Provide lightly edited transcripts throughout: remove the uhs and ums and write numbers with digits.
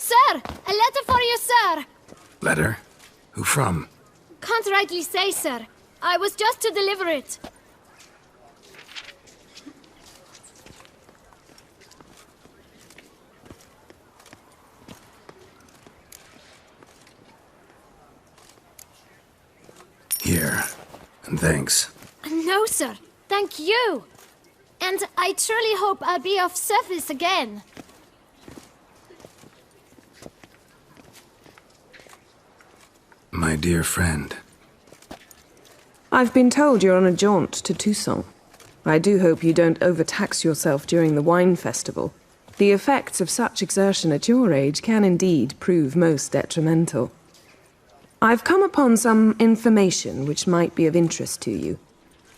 Sir! A letter for you, sir! Letter? Who from? Can't rightly say, sir. I was just to deliver it. Here. And thanks. No, sir. Thank you. And I truly hope I'll be of service again. My dear friend. I've been told you're on a jaunt to Toussaint. I do hope you don't overtax yourself during the wine festival. The effects of such exertion at your age can indeed prove most detrimental. I've come upon some information which might be of interest to you.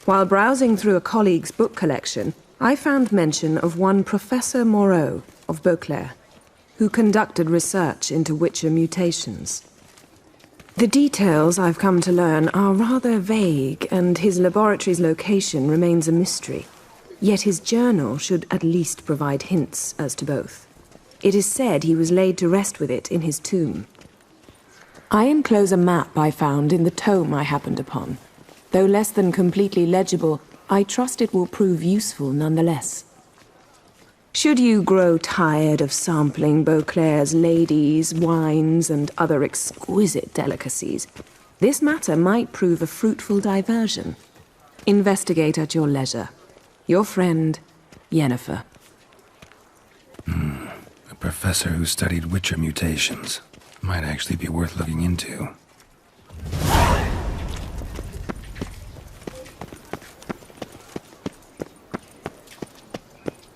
While browsing through a colleague's book collection, I found mention of one Professor Moreau of Beauclair, who conducted research into Witcher mutations. The details I've come to learn are rather vague, and his laboratory's location remains a mystery. Yet his journal should at least provide hints as to both. It is said he was laid to rest with it in his tomb. I enclose a map I found in the tome I happened upon. Though less than completely legible, I trust it will prove useful nonetheless. Should you grow tired of sampling Beauclair's ladies, wines, and other exquisite delicacies, this matter might prove a fruitful diversion. Investigate at your leisure. Your friend, Yennefer. A professor who studied Witcher mutations. Might actually be worth looking into.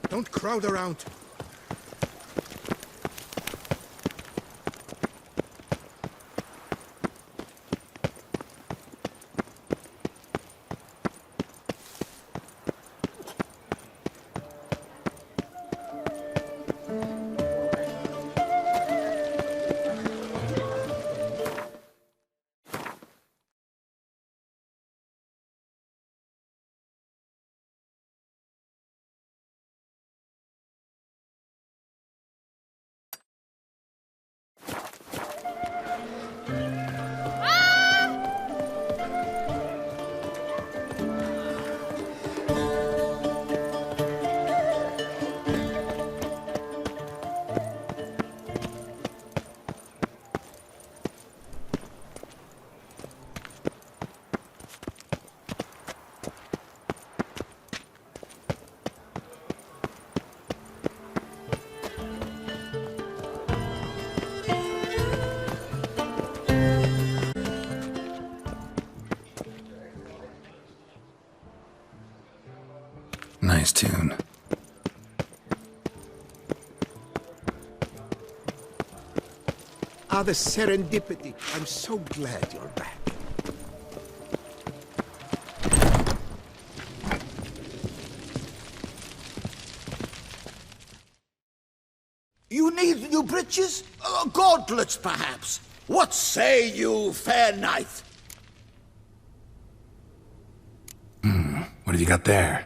Don't crowd around. Nice tune. Ah, the serendipity. I'm so glad you're back. You need new breeches? Gauntlets, perhaps? What say you, fair knight? What have you got there?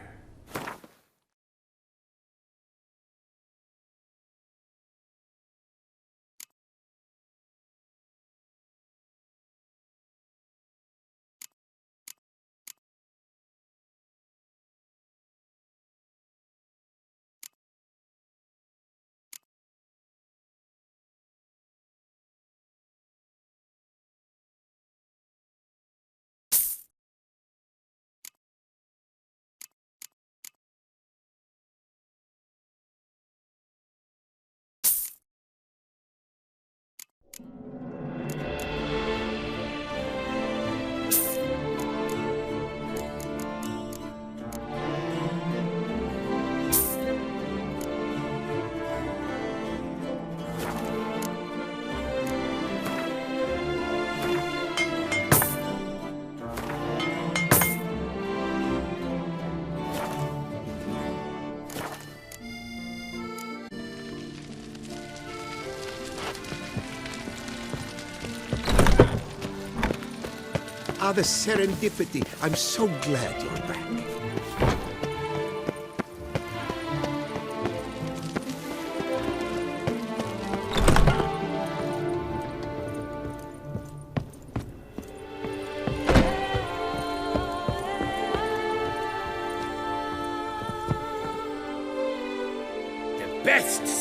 Ah, the serendipity. I'm so glad you're back.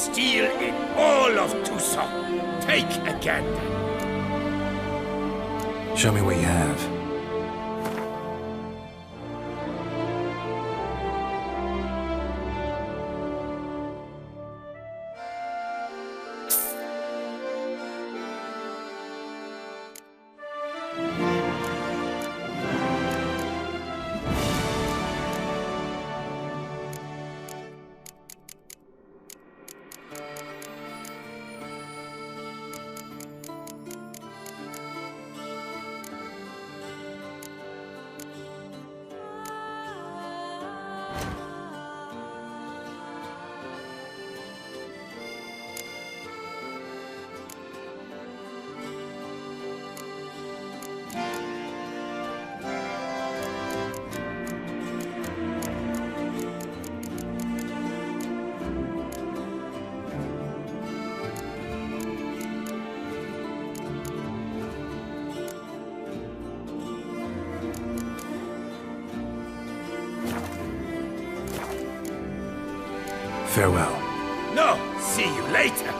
steel in all of Tucson. Take a gander. Show me what you have. Farewell. No, see you later.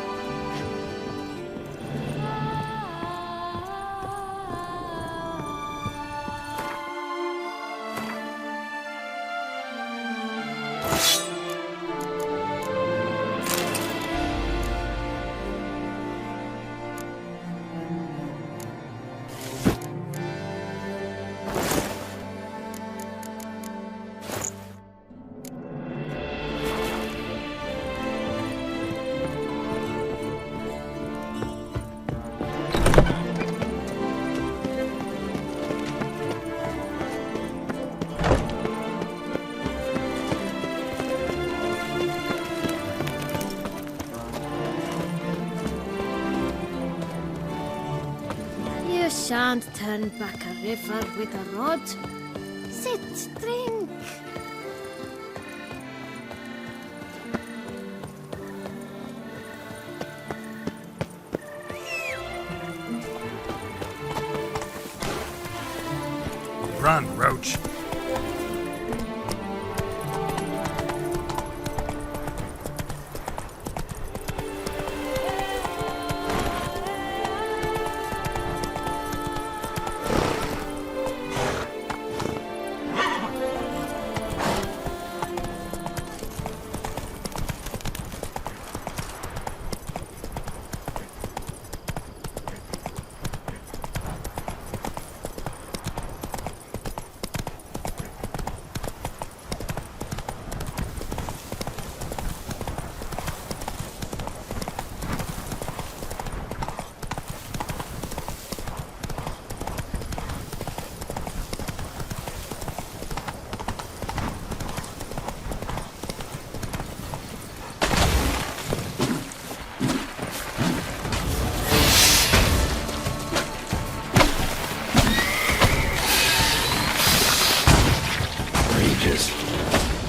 You shan't turn back a river with a rod. Sit, drink. Run, Roach.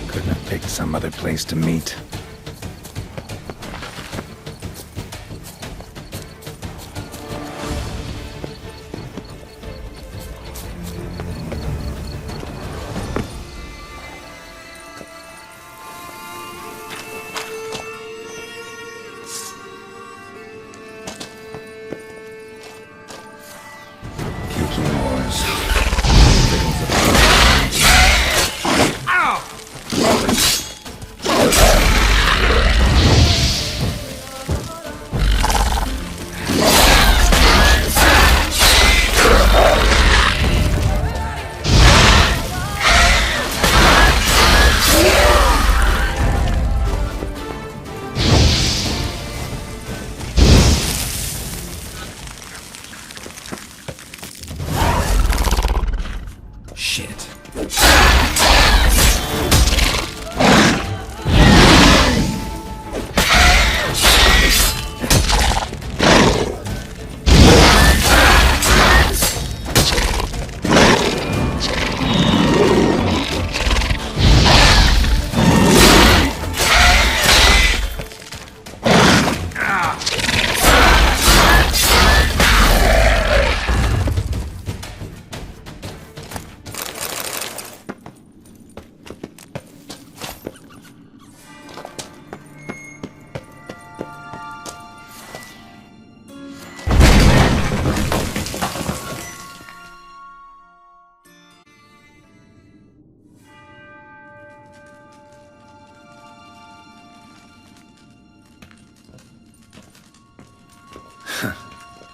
Couldn't have picked some other place to meet.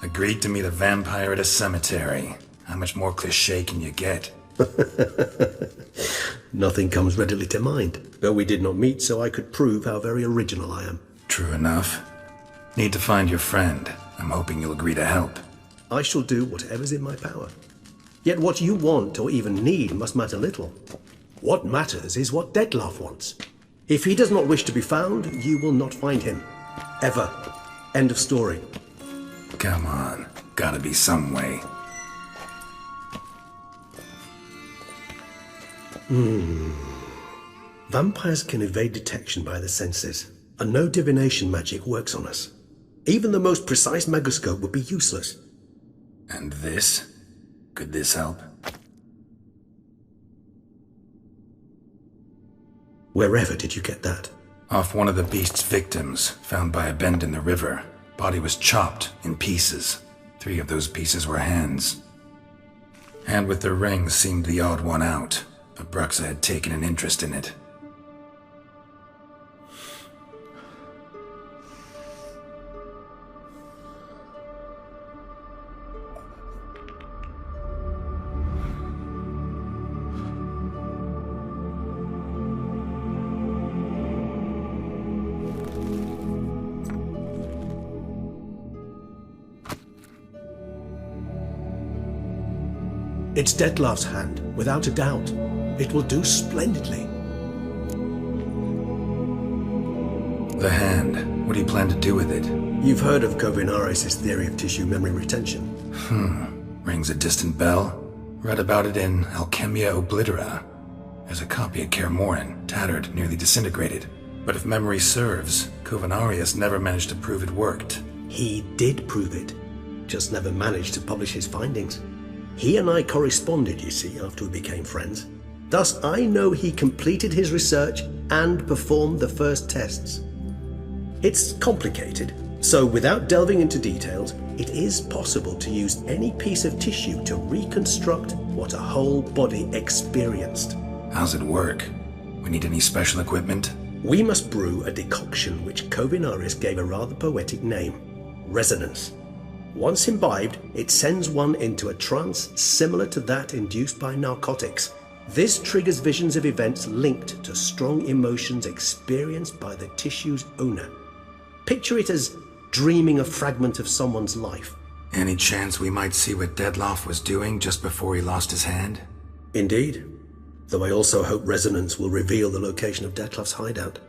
Agreed to meet a vampire at a cemetery. How much more cliché can you get? Nothing comes readily to mind, though we did not meet so I could prove how very original I am. True enough. Need to find your friend. I'm hoping you'll agree to help. I shall do whatever's in my power. Yet what you want or even need must matter little. What matters is what Dettlaff wants. If he does not wish to be found, you will not find him. Ever. End of story. Come on. Gotta be some way. Vampires can evade detection by the senses, and no divination magic works on us. Even the most precise megoscope would be useless. And this? Could this help? Wherever did you get that? Off one of the beast's victims, found by a bend in the river. Body was chopped in pieces. 3 of those pieces were hands. Hand with the ring seemed the odd one out. Abruxa had taken an interest in it. It's Dettlaff's hand, without a doubt. It will do splendidly. The hand. What do you plan to do with it? You've heard of Kovinaris' theory of tissue memory retention. Rings a distant bell. Read about it in Alchemia Oblitera. There's a copy at Kaer Morhen, tattered, nearly disintegrated. But if memory serves, Kovinaris never managed to prove it worked. He did prove it, just never managed to publish his findings. He and I corresponded, you see, after we became friends. Thus, I know he completed his research and performed the first tests. It's complicated, so without delving into details, it is possible to use any piece of tissue to reconstruct what a whole body experienced. How's it work? We need any special equipment? We must brew a decoction which Kovinaris gave a rather poetic name: resonance. Once imbibed, it sends one into a trance similar to that induced by narcotics. This triggers visions of events linked to strong emotions experienced by the tissue's owner. Picture it as dreaming a fragment of someone's life. Any chance we might see what Dettlaff was doing just before he lost his hand? Indeed. Though I also hope resonance will reveal the location of Dettlaff's hideout.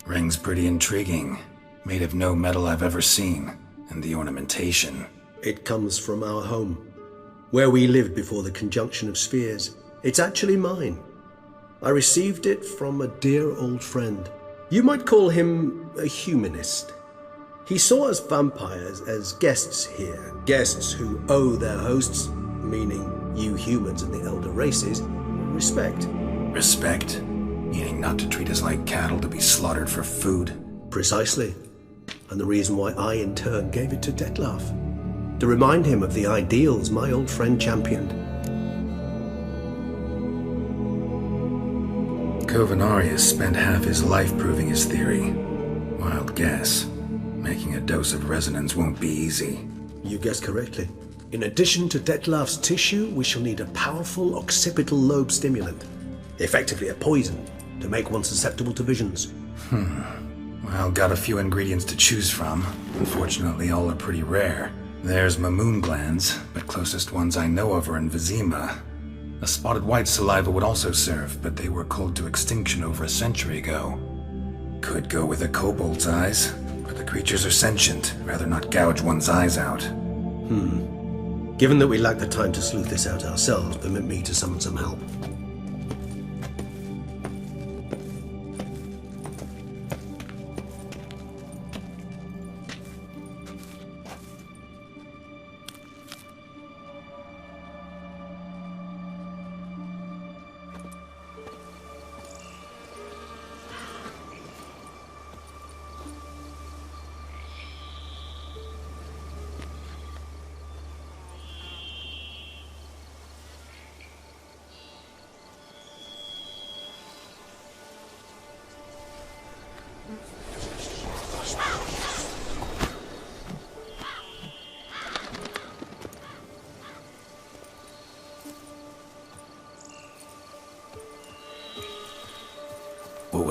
Ring's pretty intriguing. Made of no metal I've ever seen. And the ornamentation. It comes from our home, where we lived before the conjunction of spheres. It's actually mine. I received it from a dear old friend. You might call him a humanist. He saw us vampires as guests here, guests who owe their hosts, meaning you humans and the elder races, respect. Respect? Meaning not to treat us like cattle to be slaughtered for food? Precisely. And the reason why I in turn gave it to Dettlaff. To remind him of the ideals my old friend championed. Kovinaris spent half his life proving his theory. Wild guess. Making a dose of resonance won't be easy. You guessed correctly. In addition to Dettlaff's tissue, we shall need a powerful occipital lobe stimulant. Effectively a poison, to make one susceptible to visions. Well, got a few ingredients to choose from. Unfortunately, all are pretty rare. There's Mamoon glands, but closest ones I know of are in Vizima. A spotted white saliva would also serve, but they were culled to extinction over a century ago. Could go with a kobold's eyes, but the creatures are sentient. Rather not gouge one's eyes out. Given that we lack the time to sleuth this out ourselves, permit me to summon some help.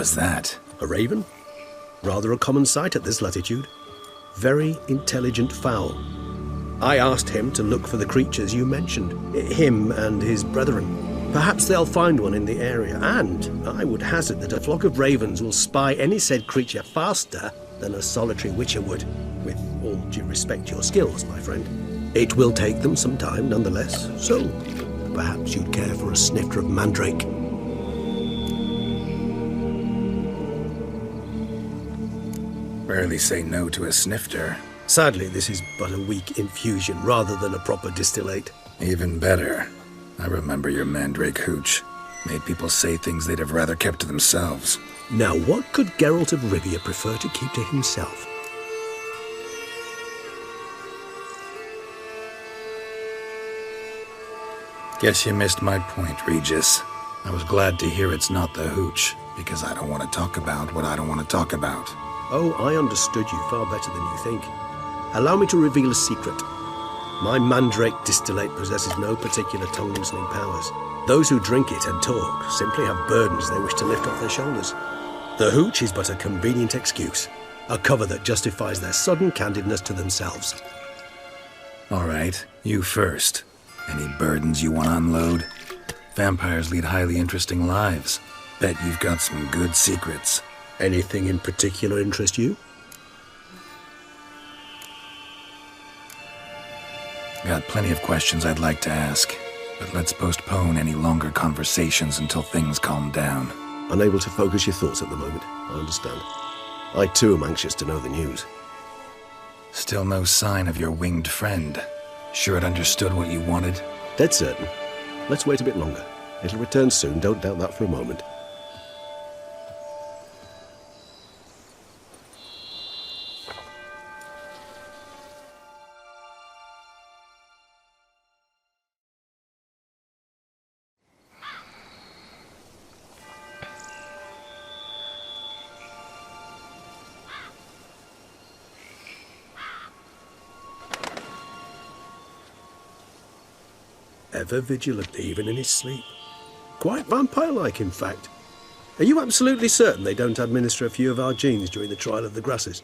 was that? A raven? Rather a common sight at this latitude. Very intelligent fowl. I asked him to look for the creatures you mentioned, him and his brethren. Perhaps they'll find one in the area, and I would hazard that a flock of ravens will spy any said creature faster than a solitary witcher would. With all due respect to your skills, my friend. It will take them some time, nonetheless, so perhaps you'd care for a snifter of mandrake. Rarely say no to a snifter. Sadly, this is but a weak infusion rather than a proper distillate. Even better. I remember your mandrake hooch. Made people say things they'd have rather kept to themselves. Now, what could Geralt of Rivia prefer to keep to himself? Guess you missed my point, Regis. I was glad to hear it's not the hooch, because I don't want to talk about what I don't want to talk about. Oh, I understood you far better than you think. Allow me to reveal a secret. My mandrake distillate possesses no particular tongue-loosening powers. Those who drink it and talk simply have burdens they wish to lift off their shoulders. The hooch is but a convenient excuse, a cover that justifies their sudden candidness to themselves. All right, you first. Any burdens you want to unload? Vampires lead highly interesting lives. Bet you've got some good secrets. Anything in particular interest you? Got plenty of questions I'd like to ask, but let's postpone any longer conversations until things calm down. Unable to focus your thoughts at the moment, I understand. I too am anxious to know the news. Still no sign of your winged friend. Sure it understood what you wanted? Dead certain. Let's wait a bit longer. It'll return soon, don't doubt that for a moment. Ever vigilant, even in his sleep. Quite vampire-like, in fact. Are you absolutely certain they don't administer a few of our genes during the trial of the grasses?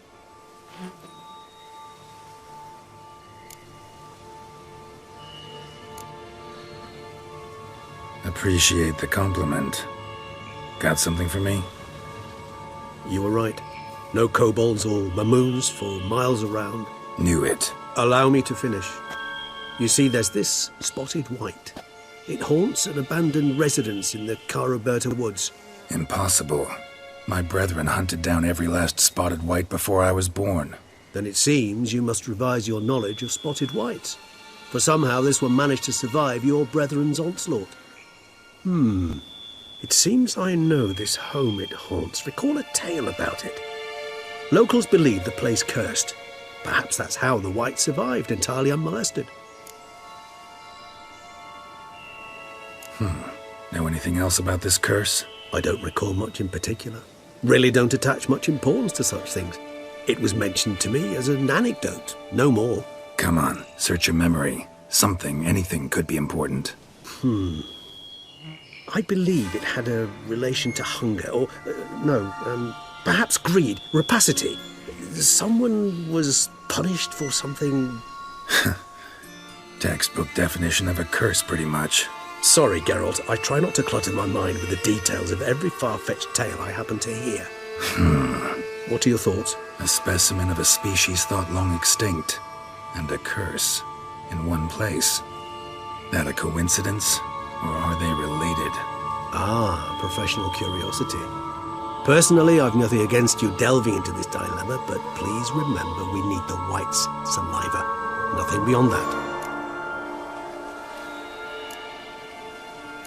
Appreciate the compliment. Got something for me? You were right. No kobolds or mamoons for miles around. Knew it. Allow me to finish. You see, there's this spotted white. It haunts an abandoned residence in the Caraberta woods. Impossible. My brethren hunted down every last spotted white before I was born. Then it seems you must revise your knowledge of spotted whites. For somehow this one managed to survive your brethren's onslaught. It seems I know this home it haunts. Recall a tale about it. Locals believe the place cursed. Perhaps that's how the white survived entirely unmolested. Know anything else about this curse? I don't recall much in particular. Really don't attach much importance to such things. It was mentioned to me as an anecdote, no more. Come on, search your memory. Something, anything could be important. I believe it had a relation to hunger, or, perhaps greed, rapacity. Someone was punished for something... Textbook definition of a curse, pretty much. Sorry, Geralt, I try not to clutter my mind with the details of every far-fetched tale I happen to hear. What are your thoughts? A specimen of a species thought long extinct, and a curse, in one place. That a coincidence, or are they related? Ah, professional curiosity. Personally, I've nothing against you delving into this dilemma, but please remember we need the white's saliva. Nothing beyond that.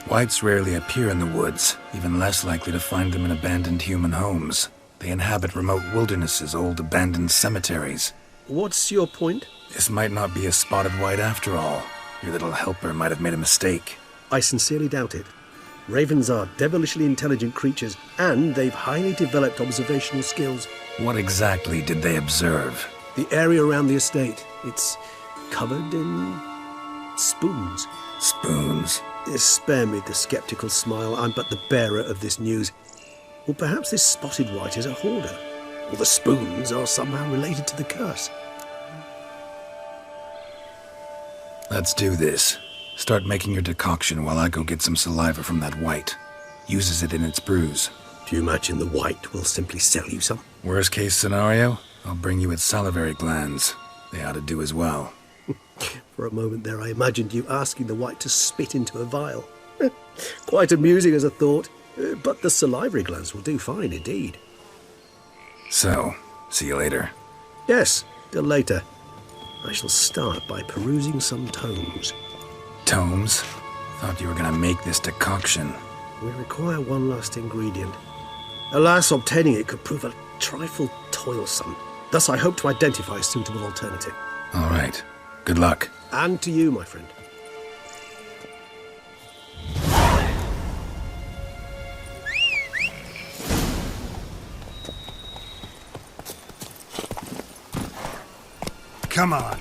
Whites rarely appear in the woods, even less likely to find them in abandoned human homes. They inhabit remote wildernesses, old abandoned cemeteries. What's your point? This might not be a spotted white after all. Your little helper might have made a mistake. I sincerely doubt it. Ravens are devilishly intelligent creatures, and they've highly developed observational skills. What exactly did they observe? The area around the estate. It's covered in spoons. Spoons? Spare me the skeptical smile. I'm but the bearer of this news. Or perhaps this spotted white is a hoarder. Or the spoons are somehow related to the curse. Let's do this. Start making your decoction while I go get some saliva from that white. Uses it in its brews. Do you imagine the white will simply sell you some? Worst case scenario, I'll bring you its salivary glands. They ought to do as well. For a moment there I imagined you asking the white to spit into a vial. Quite amusing as a thought, but the salivary glands will do fine indeed. So, see you later. Yes, till later. I shall start by perusing some tomes. Tomes? Thought you were gonna make this decoction. We require one last ingredient. Alas, obtaining it could prove a trifle toilsome. Thus I hope to identify a suitable alternative. All right. Good luck. And to you, my friend. Come on.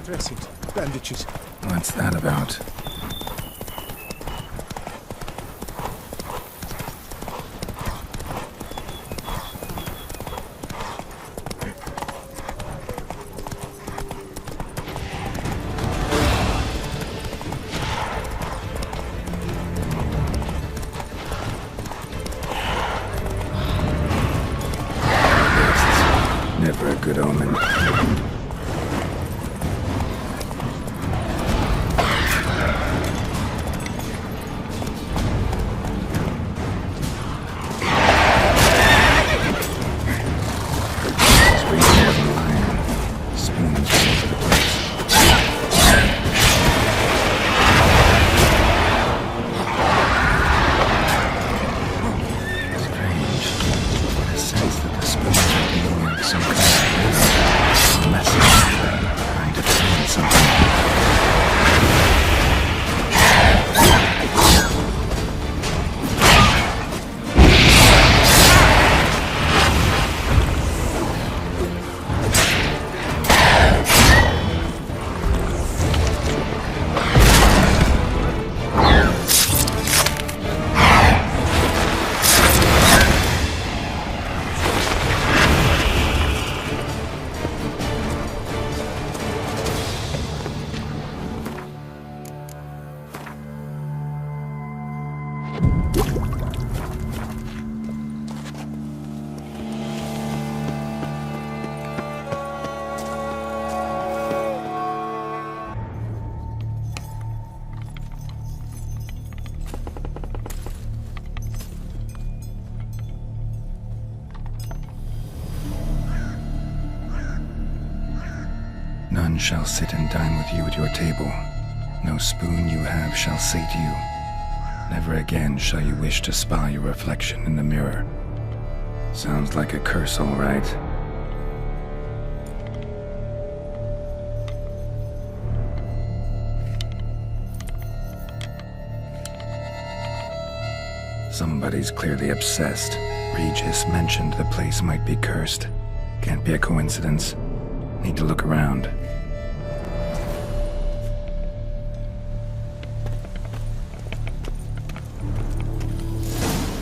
Dressings, bandages. What's that about? Never a good omen. None shall sit and dine with you at your table. No spoon you have shall sate you. Never again shall you wish to spy your reflection in the mirror. Sounds like a curse, all right. Somebody's clearly obsessed. Regis mentioned the place might be cursed. Can't be a coincidence. Need to look around.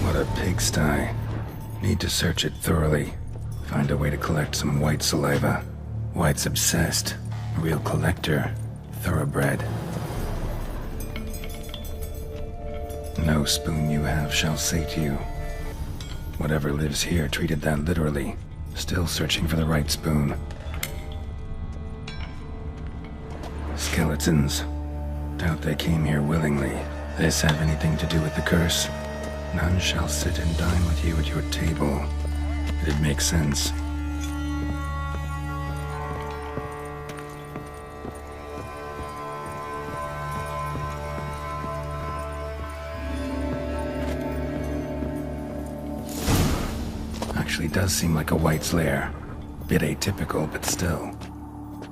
What a pigsty. Need to search it thoroughly. Find a way to collect some white saliva. White's obsessed. A real collector. Thoroughbred. No spoon you have shall sate you. Whatever lives here treated that literally. Still searching for the right spoon. Skeletons. Doubt they came here willingly. This have anything to do with the curse? None shall sit and dine with you at your table. It'd make sense. does seem like a White's lair. Bit atypical, but still.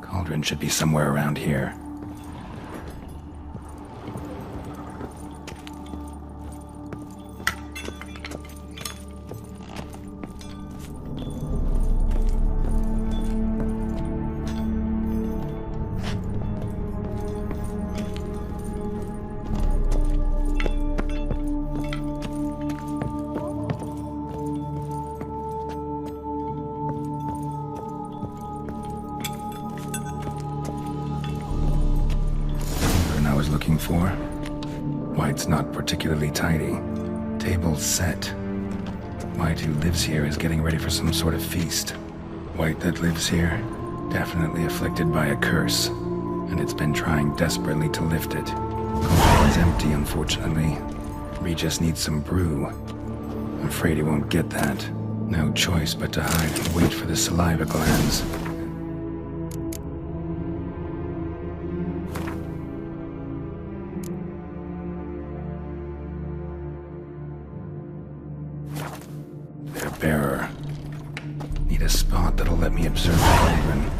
Cauldron should be somewhere around here. Looking for. White's not particularly tidy. Table's set. White who lives here is getting ready for some sort of feast. White that lives here, definitely afflicted by a curse, and it's been trying desperately to lift it. Cauldron's empty, unfortunately. Regis needs some brew. I'm afraid he won't get that. No choice but to hide and wait for the saliva glands. Bearer. Need a spot that'll let me observe the cauldron.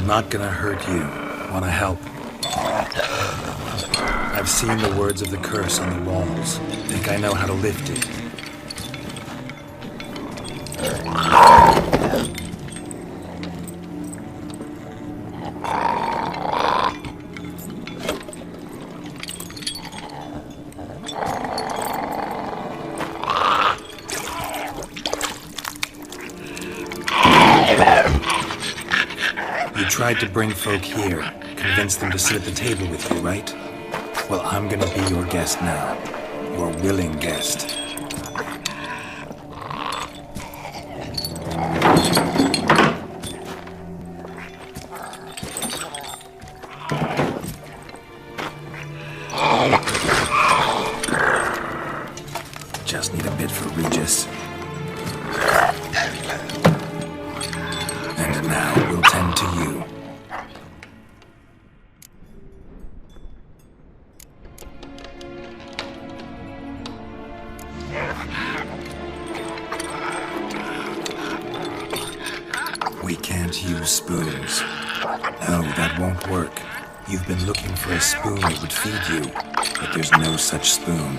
Not gonna hurt you. Wanna help? I've seen the words of the curse on the walls. Think I know how to lift it. Tried to bring folk here, convince them to sit at the table with you, right? Well, I'm gonna be your guest now. Your willing guest. Just need a bit for Regis. And now we'll tend to you. We can't use spoons. No, that won't work. You've been looking for a spoon that would feed you, but there's no such spoon.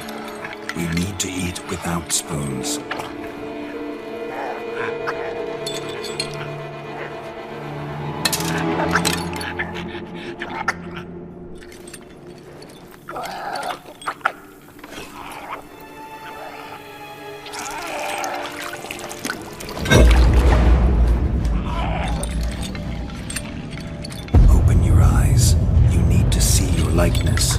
We need to eat without spoons. Likeness.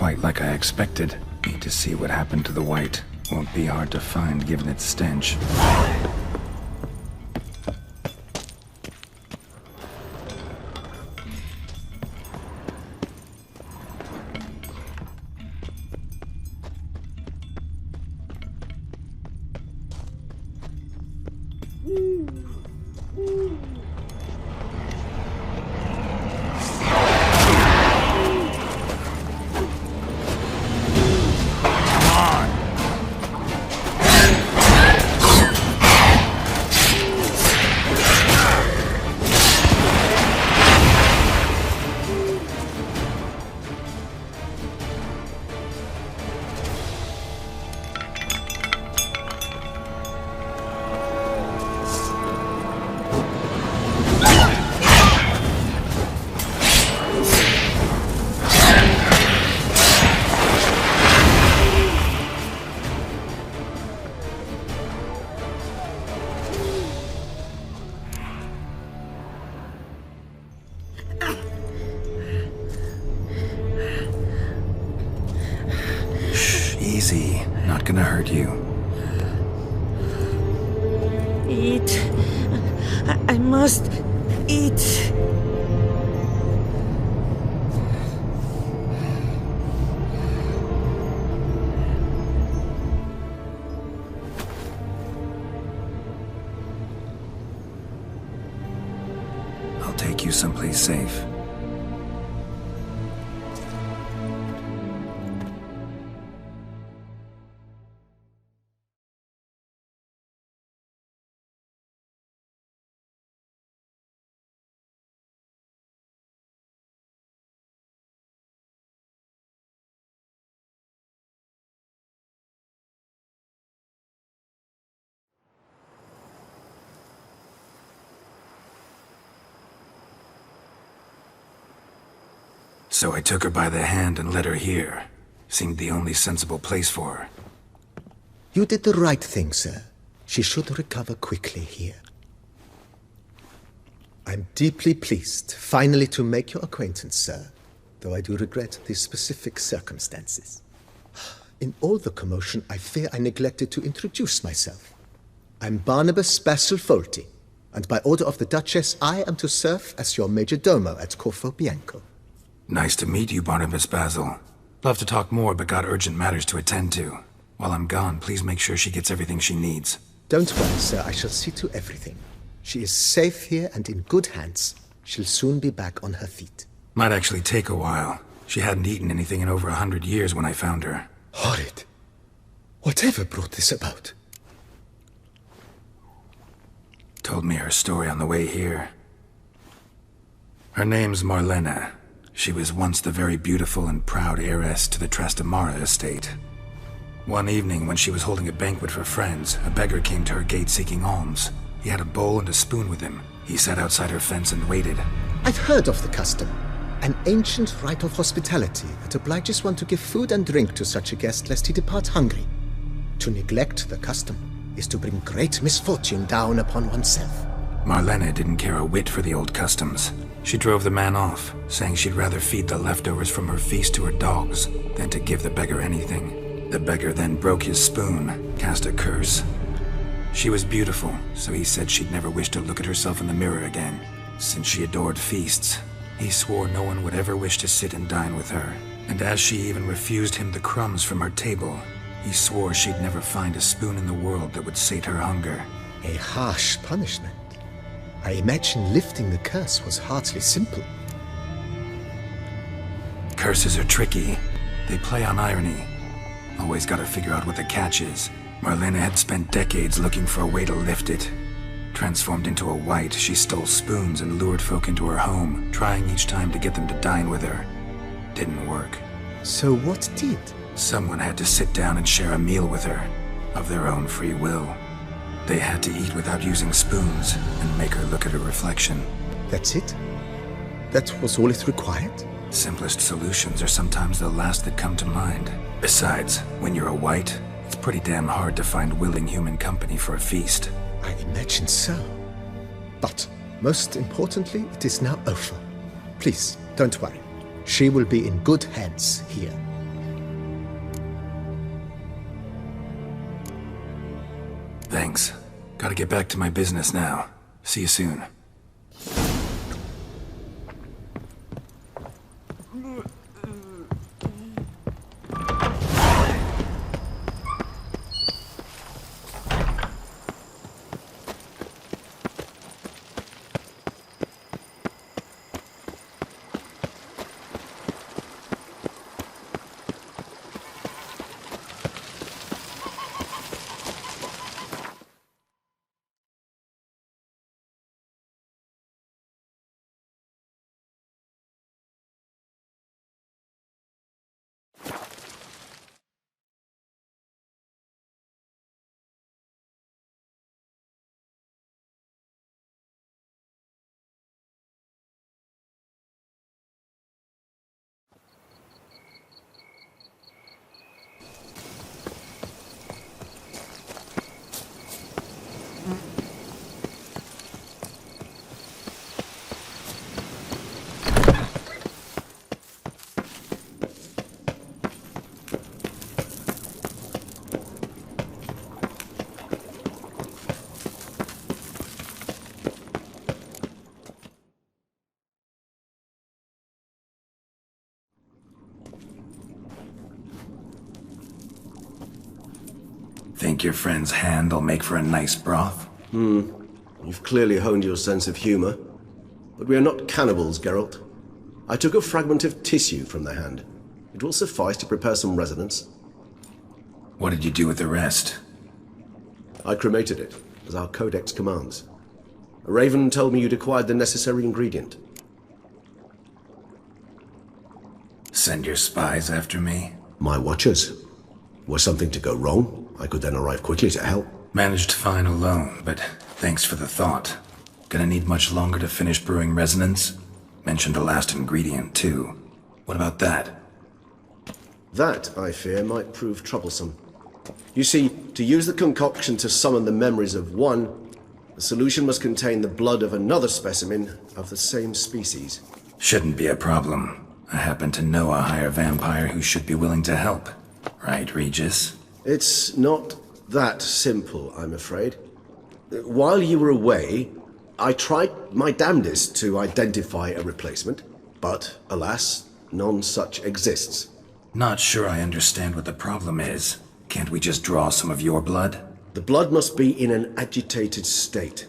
quite like I expected. Need to see what happened to the white. Won't be hard to find given its stench. Easy. Not gonna hurt you. Eat. I must eat. I'll take you someplace safe. So I took her by the hand and led her here. Seemed the only sensible place for her. You did the right thing, sir. She should recover quickly here. I'm deeply pleased, finally, to make your acquaintance, sir, though I do regret the specific circumstances. In all the commotion, I fear I neglected to introduce myself. I'm Barnabas Basilfolti, and by order of the Duchess, I am to serve as your major domo at Corfo Bianco. Nice to meet you, Barnabas Basil. Love to talk more, but got urgent matters to attend to. While I'm gone, please make sure she gets everything she needs. Don't worry, sir. I shall see to everything. She is safe here and in good hands. She'll soon be back on her feet. Might actually take a while. She hadn't eaten anything in over 100 years when I found her. Horrid. Whatever brought this about? Told me her story on the way here. Her name's Marlena. She was once the very beautiful and proud heiress to the Trastamara estate. One evening, when she was holding a banquet for friends, a beggar came to her gate seeking alms. He had a bowl and a spoon with him. He sat outside her fence and waited. I've heard of the custom. An ancient rite of hospitality that obliges one to give food and drink to such a guest lest he depart hungry. To neglect the custom is to bring great misfortune down upon oneself. Marlena didn't care a whit for the old customs. She drove the man off, saying she'd rather feed the leftovers from her feast to her dogs than to give the beggar anything. The beggar then broke his spoon, cast a curse. She was beautiful, so he said she'd never wish to look at herself in the mirror again. Since she adored feasts, he swore no one would ever wish to sit and dine with her. And as she even refused him the crumbs from her table, he swore she'd never find a spoon in the world that would sate her hunger. A harsh punishment. I imagine lifting the curse was hardly simple. Curses are tricky. They play on irony. Always gotta figure out what the catch is. Marlena had spent decades looking for a way to lift it. Transformed into a white, she stole spoons and lured folk into her home, trying each time to get them to dine with her. Didn't work. So what did? Someone had to sit down and share a meal with her, of their own free will. They had to eat without using spoons and make her look at her reflection. That's it? That was all it required? Simplest solutions are sometimes the last that come to mind. Besides, when you're a white, it's pretty damn hard to find willing human company for a feast. I imagine so. But, most importantly, it is now over. Please, don't worry. She will be in good hands here. Thanks. Gotta get back to my business now. See you soon. Think your friend's hand will make for a nice broth? You've clearly honed your sense of humor. But we are not cannibals, Geralt. I took a fragment of tissue from the hand. It will suffice to prepare some resonance. What did you do with the rest? I cremated it, as our codex commands. A raven told me you'd acquired the necessary ingredient. Send your spies after me? My watchers. Were something to go wrong, I could then arrive quickly to help. Managed fine alone, but thanks for the thought. Gonna need much longer to finish brewing resonance? Mentioned the last ingredient, too. What about that? That, I fear, might prove troublesome. You see, to use the concoction to summon the memories of one, the solution must contain the blood of another specimen of the same species. Shouldn't be a problem. I happen to know a higher vampire who should be willing to help. Right, Regis? It's not that simple, I'm afraid. While you were away, I tried my damnedest to identify a replacement, but alas, none such exists. Not sure I understand what the problem is. Can't we just draw some of your blood? The blood must be in an agitated state.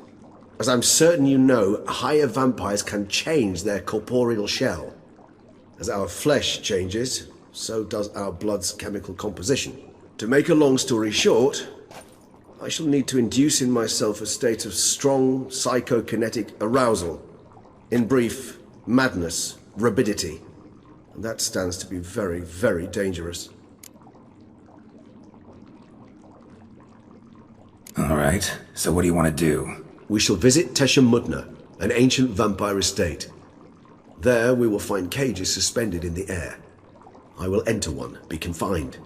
As I'm certain you know, higher vampires can change their corporeal shell. As our flesh changes, so does our blood's chemical composition. To make a long story short, I shall need to induce in myself a state of strong psychokinetic arousal. In brief, madness, rabidity. And that stands to be very, very dangerous. Alright, so what do you want to do? We shall visit Teshem Mutna, an ancient vampire estate. There we will find cages suspended in the air. I will enter one, be confined.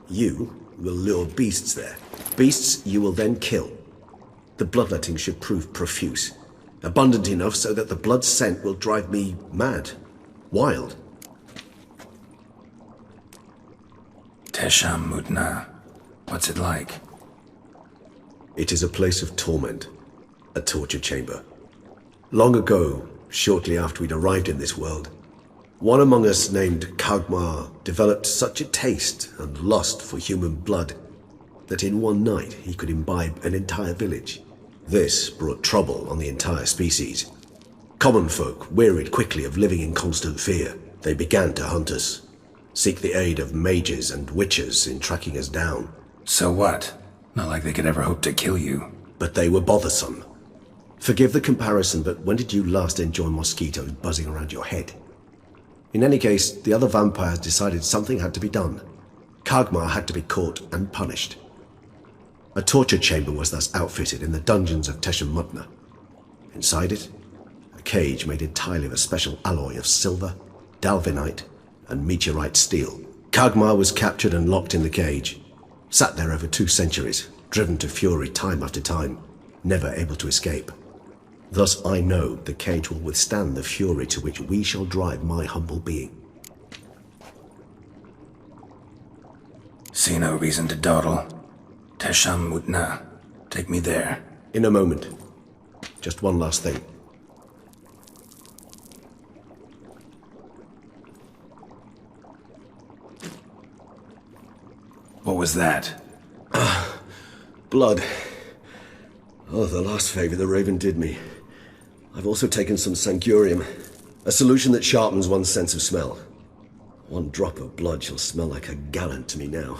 You will lure beasts there. Beasts you will then kill. The bloodletting should prove profuse. Abundant enough so that the blood scent will drive me mad. Wild. Teshem Mutna. What's it like? It is a place of torment. A torture chamber. Long ago, shortly after we'd arrived in this world, one among us named Kagmar developed such a taste and lust for human blood that in one night he could imbibe an entire village. This brought trouble on the entire species. Common folk wearied quickly of living in constant fear. They began to hunt us, seek the aid of mages and witchers in tracking us down. So what? Not like they could ever hope to kill you. But they were bothersome. Forgive the comparison, but when did you last enjoy mosquitoes buzzing around your head? In any case, the other vampires decided something had to be done. Kagmar had to be caught and punished. A torture chamber was thus outfitted in the dungeons of Teshem Mutna. Inside it, a cage made entirely of a special alloy of silver, dalvinite, and meteorite steel. Kagmar was captured and locked in the cage. Sat there over 2 centuries, driven to fury time after time, never able to escape. Thus I know the cage will withstand the fury to which we shall drive my humble being. See no reason to dawdle. Teshem Mutna. Take me there. In a moment. Just one last thing. What was that? Blood. Oh, the last favor the Raven did me. I've also taken some Sancurium, a solution that sharpens one's sense of smell. One drop of blood shall smell like a gallon to me now.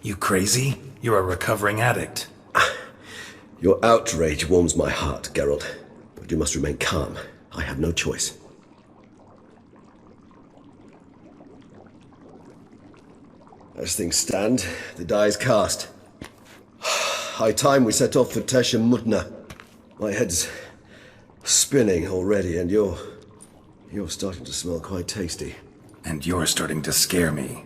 You crazy? You're a recovering addict. Your outrage warms my heart, Geralt. But you must remain calm. I have no choice. As things stand, the die is cast. High time we set off for Tesha Mutna. My head's spinning already, and you're starting to smell quite tasty. And you're starting to scare me.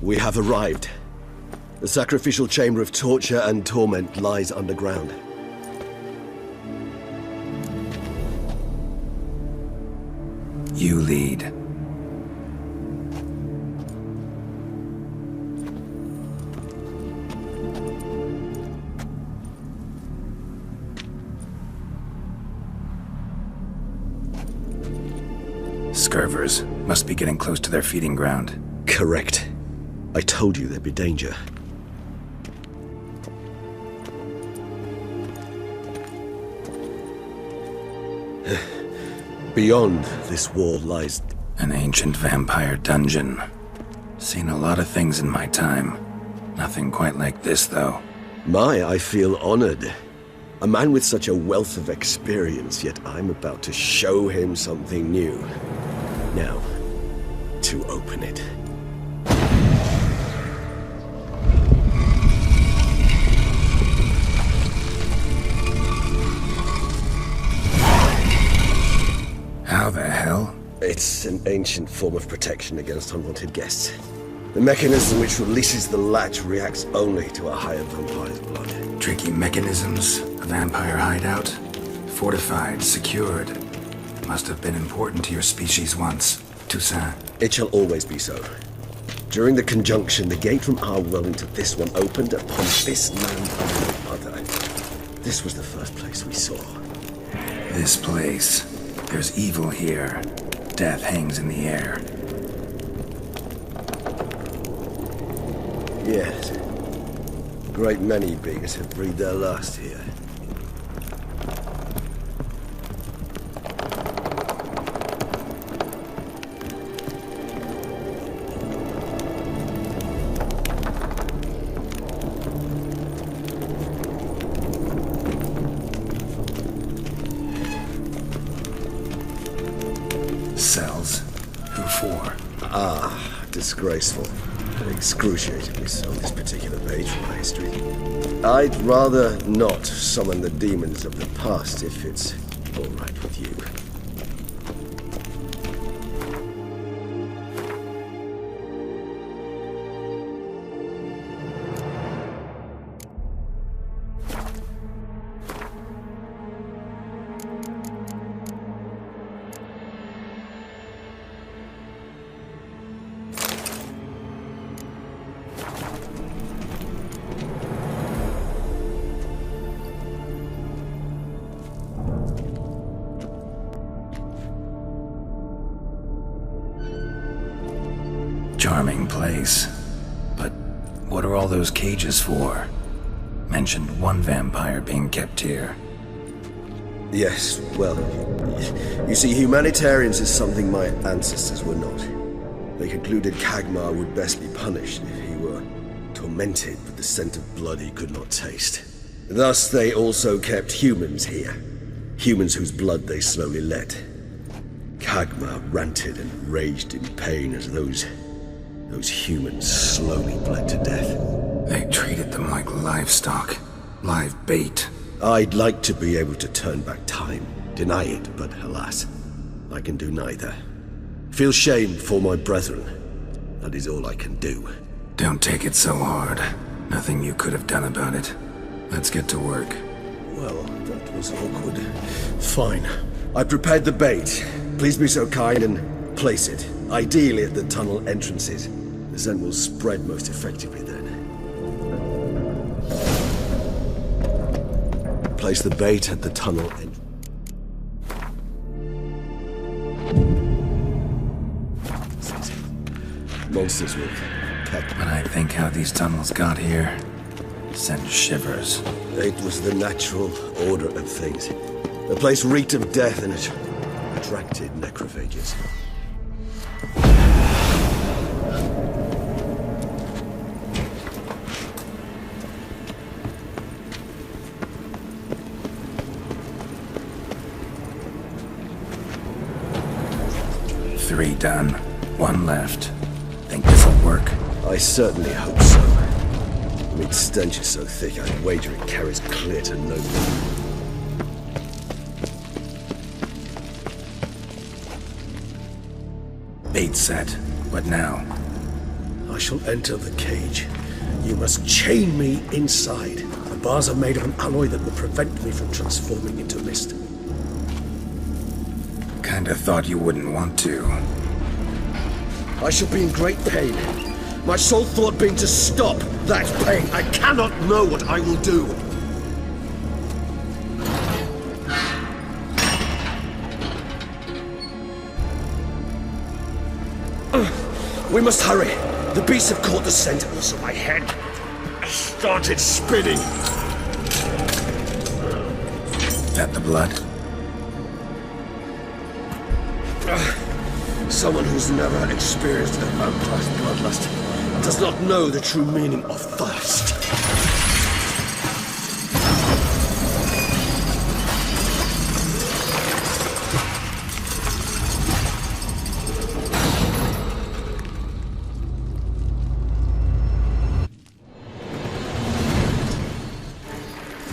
We have arrived. The sacrificial chamber of torture and torment lies underground. You lead. Scurvers must be getting close to their feeding ground. Correct. I told you there'd be danger. Beyond this wall lies... An ancient vampire dungeon. Seen a lot of things in my time. Nothing quite like this, though. I feel honored. A man with such a wealth of experience, yet I'm about to show him something new. Now, to open it. How the hell? It's an ancient form of protection against unwanted guests. The mechanism which releases the latch reacts only to a higher vampire's blood. Tricky mechanisms, a vampire hideout. Fortified, secured. Must have been important to your species once, Toussaint. It shall always be so. During the conjunction, the gate from our well into this one opened upon this land and other. This was the first place we saw. This place. There's evil here. Death hangs in the air. Yes. A great many beings have breathed their last here. Cells? Who for? Disgraceful. Excruciatingly so, this particular page from my history. I'd rather not summon the demons of the past if it's all right with you. Charming place. But what are all those cages for? Mentioned one vampire being kept here. Yes, well, you see, humanitarians is something my ancestors were not. They concluded Kagmar would best be punished if he were tormented with the scent of blood he could not taste. Thus, they also kept humans here. Humans whose blood they slowly let. Kagma ranted and raged in pain as those humans slowly bled to death. They treated them like livestock. Live bait. I'd like to be able to turn back time, deny it, but alas, I can do neither. Feel shame for my brethren. That is all I can do. Don't take it so hard. Nothing you could have done about it. Let's get to work. Well, that was awkward. Fine. I prepared the bait. Please be so kind and place it, ideally at the tunnel entrances. The scent will spread most effectively then. Place the bait at the tunnel entrance. Monsters will peck. When I think how these tunnels got here, send shivers. It was the natural order of things. The place reeked of death and it attracted necrophages. Three done. One left. Think this'll work? I certainly hope so. The meat stench is so thick, I'd wager it carries clear to no one. Bait set. What now? I shall enter the cage. You must chain me inside. The bars are made of an alloy that will prevent me from transforming into mist. Kinda thought you wouldn't want to. I shall be in great pain. My sole thought being to stop that pain. I cannot know what I will do. We must hurry. The beasts have caught the scent, also my head started spinning. That the blood? Someone who's never experienced a vampire's bloodlust does not know the true meaning of thirst.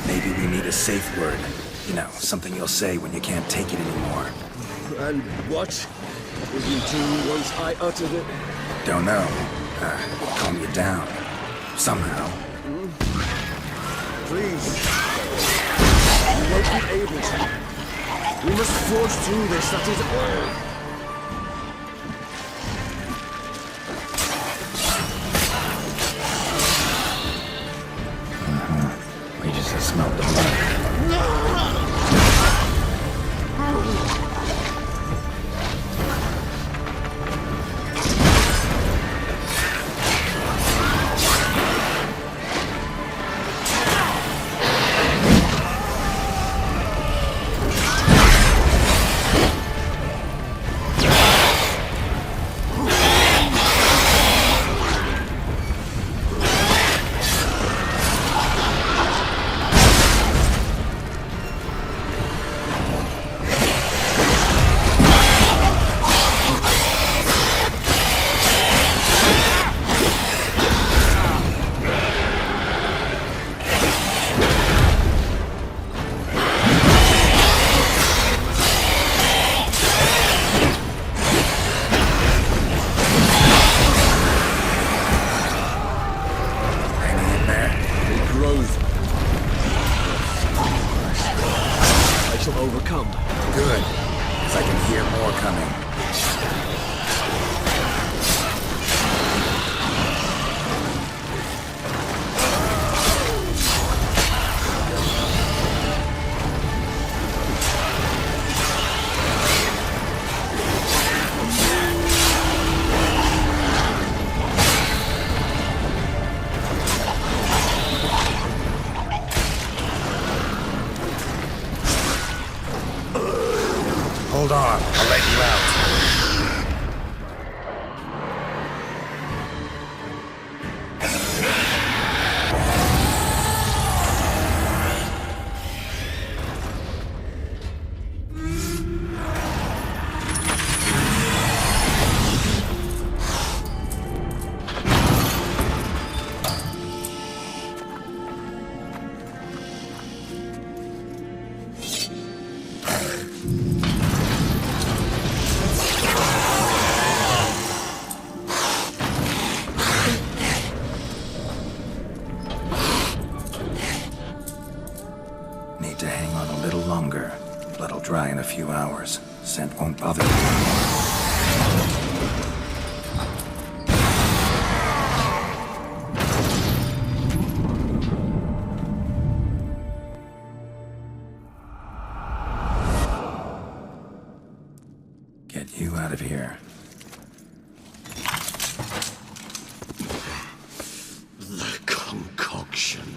Maybe we need a safe word. You know, something you'll say when you can't take it anymore. And what would you do once I uttered it? Don't know. Calm you down. Somehow. Please. You won't be able to. We must forge through this, that is all. We just smelled the blood. Overcome. Good, because I can hear more coming. Hold on, I'll let you out. dry in a few hours. Scent won't bother you. Get you out of here. The concoction.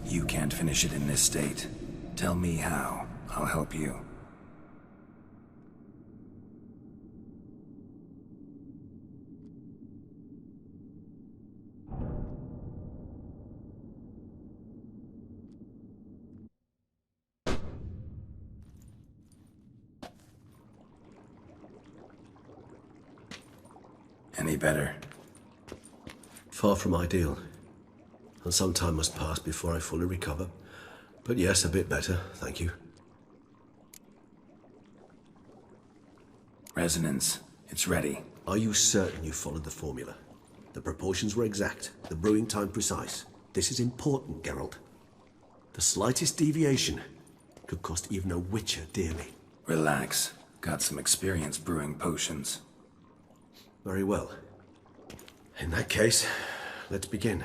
You can't finish it in this state. Tell me how. I'll help you. Any better? Far from ideal. And some time must pass before I fully recover. But yes, a bit better, thank you. Resonance. It's ready. Are you certain you followed the formula? The proportions were exact, the brewing time precise. This is important, Geralt. The slightest deviation could cost even a Witcher dearly. Relax. Got some experience brewing potions. Very well. In that case, let's begin.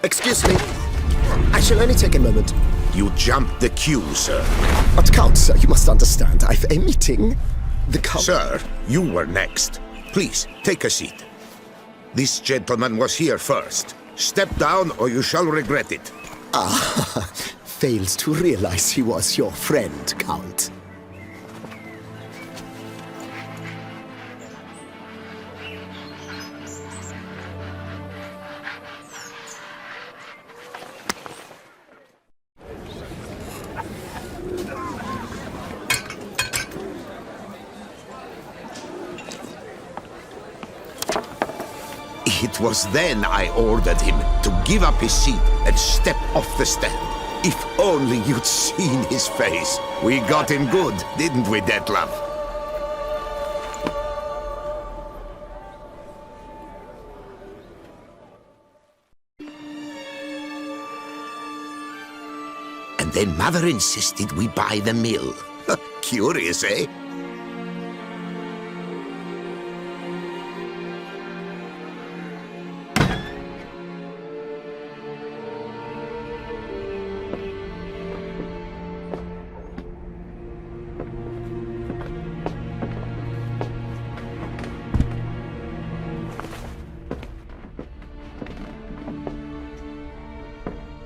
Excuse me. I shall only take a moment. You jumped the queue, sir. But Count, sir, you must understand. I've a meeting. The Count... Sir, you were next. Please, take a seat. This gentleman was here first. Step down or you shall regret it. Ah, fails to realize he was your friend, Count. It was then I ordered him to give up his seat and step off the stand. If only you'd seen his face. We got him good, didn't we, Detlef? And then Mother insisted we buy the mill. Curious, eh?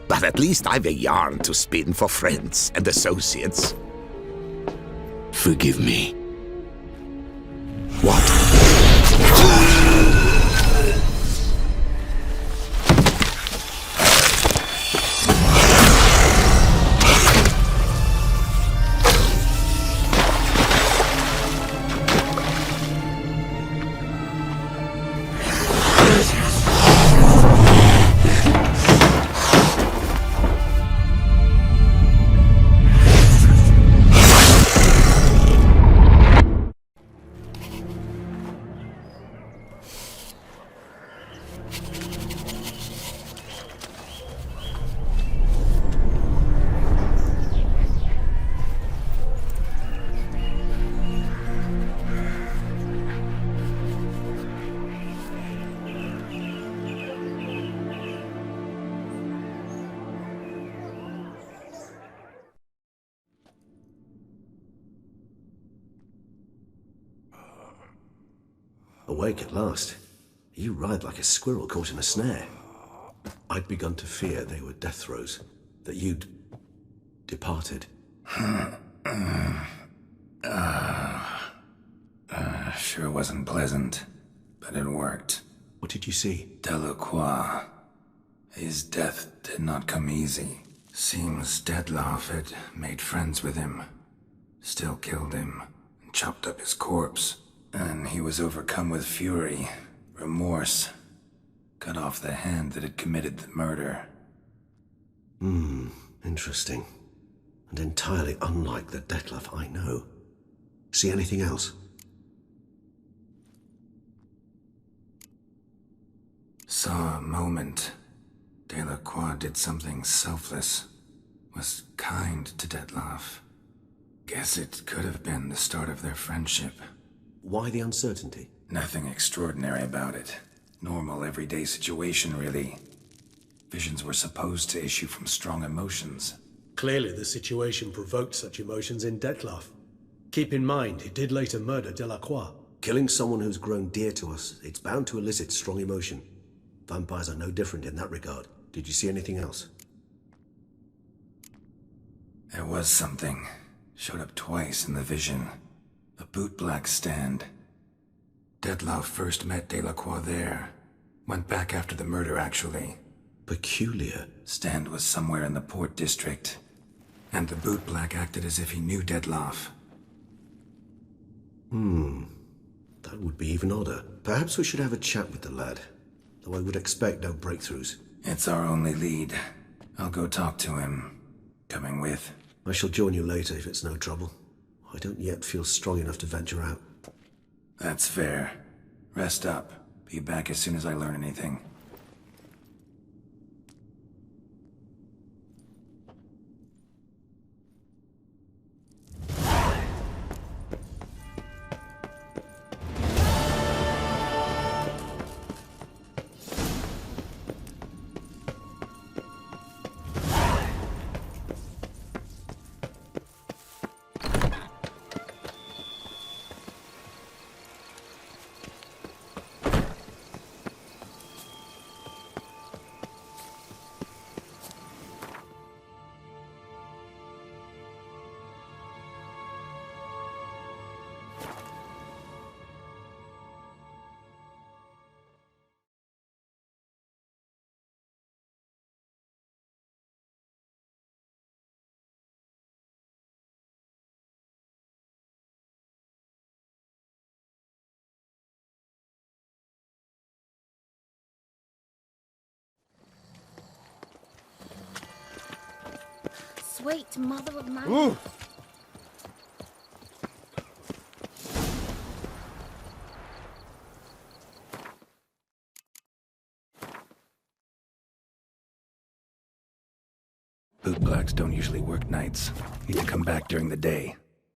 But at least I've a yarn to spin for friends and associates. Forgive me. What? awake at last. You ride like a squirrel caught in a snare. I'd begun to fear they were death throes, that you'd departed. Sure wasn't pleasant, but it worked. What did you see? Delacroix. His death did not come easy. Seems Detlaff had made friends with him, still killed him, and chopped up his corpse. And he was overcome with fury, remorse, cut off the hand that had committed the murder. Interesting. And entirely unlike the Detlaff I know. See anything else? Saw a moment. Delacroix did something selfless. Was kind to Detlaff. Guess it could have been the start of their friendship. Why the uncertainty? Nothing extraordinary about it. Normal, everyday situation, really. Visions were supposed to issue from strong emotions. Clearly the situation provoked such emotions in Detlaff. Keep in mind, he did later murder Delacroix. Killing someone who's grown dear to us, it's bound to elicit strong emotion. Vampires are no different in that regard. Did you see anything else? There was something. Showed up twice in the vision. A bootblack stand. Detlaff first met Delacroix there. Went back after the murder, actually. Peculiar. Stand was somewhere in the port district. And the bootblack acted as if he knew Detlaff. That would be even odder. Perhaps we should have a chat with the lad. Though I would expect no breakthroughs. It's our only lead. I'll go talk to him. Coming with? I shall join you later if it's no trouble. I don't yet feel strong enough to venture out. That's fair. Rest up. Be back as soon as I learn anything. Sweet mother of man. Ooh. Bootblacks don't usually work nights. Need to come back during the day.